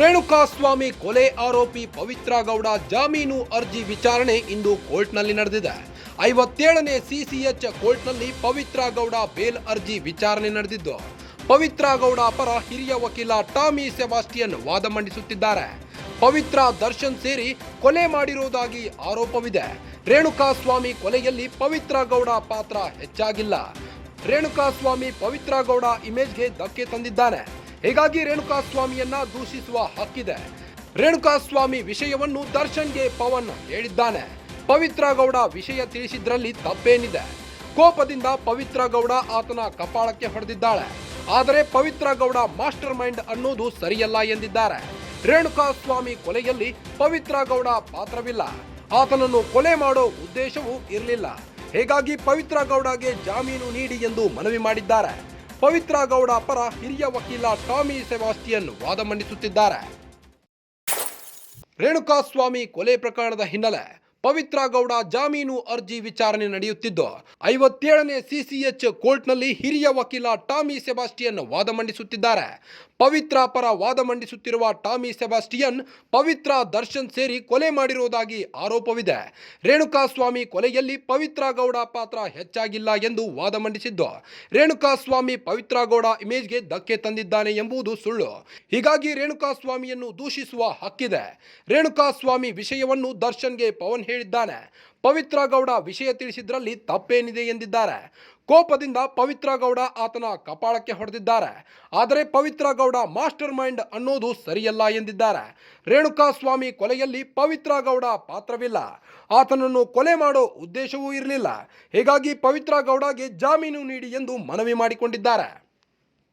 ರೇಣುಕಾಸ್ವಾಮಿ ಕೊಲೆ ಆರೋಪಿ ಪವಿತ್ರ ಗೌಡ ಜಾಮೀನು ಅರ್ಜಿ ವಿಚಾರಣೆ ಇಂದು ಕೋರ್ಟ್ನಲ್ಲಿ ನಡೆದಿದೆ. 57ನೇ ಸಿಸಿಎಚ್ ಕೋರ್ಟ್ನಲ್ಲಿ ಪವಿತ್ರ ಗೌಡ ಬೇಲ್ ಅರ್ಜಿ ವಿಚಾರಣೆ ನಡೆದಿದ್ದು, ಪವಿತ್ರ ಗೌಡ ಪರ ಹಿರಿಯ ವಕೀಲ ಟಾಮಿ ಸೆಬಾಸ್ಟಿಯನ್ ವಾದ ಮಂಡಿಸುತ್ತಿದ್ದಾರೆ. ಪವಿತ್ರ ದರ್ಶನ್ ಸೇರಿ ಕೊಲೆ ಮಾಡಿರುವುದಾಗಿ ಆರೋಪವಿದೆ. ರೇಣುಕಾಸ್ವಾಮಿ ಕೊಲೆಯಲ್ಲಿ ಪವಿತ್ರ ಗೌಡ ಪಾತ್ರ ಹೆಚ್ಚಾಗಿಲ್ಲ. ರೇಣುಕಾಸ್ವಾಮಿ ಪವಿತ್ರ ಗೌಡ ಇಮೇಜ್ಗೆ ಧಕ್ಕೆ ತಂದಿದ್ದಾನೆ. ಹೀಗಾಗಿ ರೇಣುಕಾಸ್ವಾಮಿಯನ್ನ ದೂಷಿಸುವ ಹಕ್ಕಿದೆ. ರೇಣುಕಾಸ್ವಾಮಿ ವಿಷಯವನ್ನು ದರ್ಶನ್ಗೆ ಪವನ್ ಹೇಳಿದ್ದಾನೆ. ಪವಿತ್ರ ಗೌಡ ವಿಷಯ ತಿಳಿಸಿದ್ರಲ್ಲಿ ತಪ್ಪೇನಿದೆ? ಕೋಪದಿಂದ ಪವಿತ್ರ ಗೌಡ ಆತನ ಕಪಾಳಕ್ಕೆ ಹೊಡೆದಿದ್ದಾಳೆ. ಆದರೆ ಪವಿತ್ರ ಗೌಡ ಮಾಸ್ಟರ್ ಮೈಂಡ್ ಅನ್ನೋದು ಸರಿಯಲ್ಲ ಎಂದಿದ್ದಾರೆ. ರೇಣುಕಾಸ್ವಾಮಿ ಕೊಲೆಯಲ್ಲಿ ಪವಿತ್ರ ಗೌಡ ಪಾತ್ರವಿಲ್ಲ. ಆತನನ್ನು ಕೊಲೆ ಮಾಡೋ ಉದ್ದೇಶವೂ ಇರಲಿಲ್ಲ. ಹೀಗಾಗಿ ಪವಿತ್ರ ಗೌಡಗೆ ಜಾಮೀನು ನೀಡಿ ಎಂದು ಮನವಿ ಮಾಡಿದ್ದಾರೆ. ಪವಿತ್ರ ಗೌಡ ಪರ ಹಿರಿಯ ವಕೀಲ ಟಾಮಿ ಸೆಬಾಸ್ಟಿಯನ್ ವಾದ ಮಂಡಿಸುತ್ತಿದ್ದಾರೆ. ರೇಣುಕಾಸ್ವಾಮಿ ಕೊಲೆ ಪ್ರಕರಣದ ಹಿನ್ನೆಲೆ ಪವಿತ್ರ ಗೌಡ ಜಾಮೀನು ಅರ್ಜಿ ವಿಚಾರಣೆ ನಡೆಯುತ್ತಿದ್ದು, 57ನೇ ಸಿಸಿಎಚ್ ಕೋರ್ಟ್ನಲ್ಲಿ ಹಿರಿಯ ವಕೀಲ ಟಾಮಿ ಸೆಬಾಸ್ಟಿಯನ್ ವಾದ ಮಂಡಿಸುತ್ತಿದ್ದಾರೆ. ಪವಿತ್ರ ಪರ ವಾದ ಮಂಡಿಸುತ್ತಿರುವ ಟಾಮಿ ಸೆಬಾಸ್ಟಿಯನ್, ಪವಿತ್ರ ದರ್ಶನ್ ಸೇರಿ ಕೊಲೆ ಮಾಡಿರುವುದಾಗಿ ಆರೋಪವಿದೆ. ರೇಣುಕಾಸ್ವಾಮಿ ಕೊಲೆಯಲ್ಲಿ ಪವಿತ್ರ ಗೌಡ ಪಾತ್ರ ಹೆಚ್ಚಾಗಿಲ್ಲ ಎಂದು ವಾದ ಮಂಡಿಸಿದ್ದು, ರೇಣುಕಾಸ್ವಾಮಿ ಪವಿತ್ರ ಗೌಡ ಇಮೇಜ್ಗೆ ಧಕ್ಕೆ ತಂದಿದ್ದಾನೆ ಎಂಬುದು ಸುಳ್ಳು. ಹೀಗಾಗಿ ರೇಣುಕಾಸ್ವಾಮಿಯನ್ನು ದೂಷಿಸುವ ಹಕ್ಕಿದೆ. ರೇಣುಕಾಸ್ವಾಮಿ ವಿಷಯವನ್ನು ದರ್ಶನ್ಗೆ ಪವನ್ ಹೇಳಿದ್ದಾನೆ. ಪವಿತ್ರ ಗೌಡ ವಿಷಯ ತಿಳಿಸಿದ್ರಲ್ಲಿ ತಪ್ಪೇನಿದೆ ಎಂದಿದ್ದಾರೆ. ಕೋಪದಿಂದ ಪವಿತ್ರ ಗೌಡ ಆತನ ಕಪಾಳಕ್ಕೆ ಹೊಡೆದಿದ್ದಾರೆ. ಆದರೆ ಪವಿತ್ರ ಗೌಡ ಮಾಸ್ಟರ್ ಮೈಂಡ್ ಅನ್ನೋದು ಸರಿಯಲ್ಲ ಎಂದಿದ್ದಾರೆ. ರೇಣುಕಾಸ್ವಾಮಿ ಕೊಲೆಯಲ್ಲಿ ಪವಿತ್ರ ಗೌಡ ಪಾತ್ರವಿಲ್ಲ. ಆತನನ್ನು ಕೊಲೆ ಮಾಡೋ ಉದ್ದೇಶವೂ ಇರಲಿಲ್ಲ. ಹೀಗಾಗಿ ಪವಿತ್ರ ಗೌಡಗೆ ಜಾಮೀನು ನೀಡಿ ಎಂದು ಮನವಿ ಮಾಡಿಕೊಂಡಿದ್ದಾರೆ.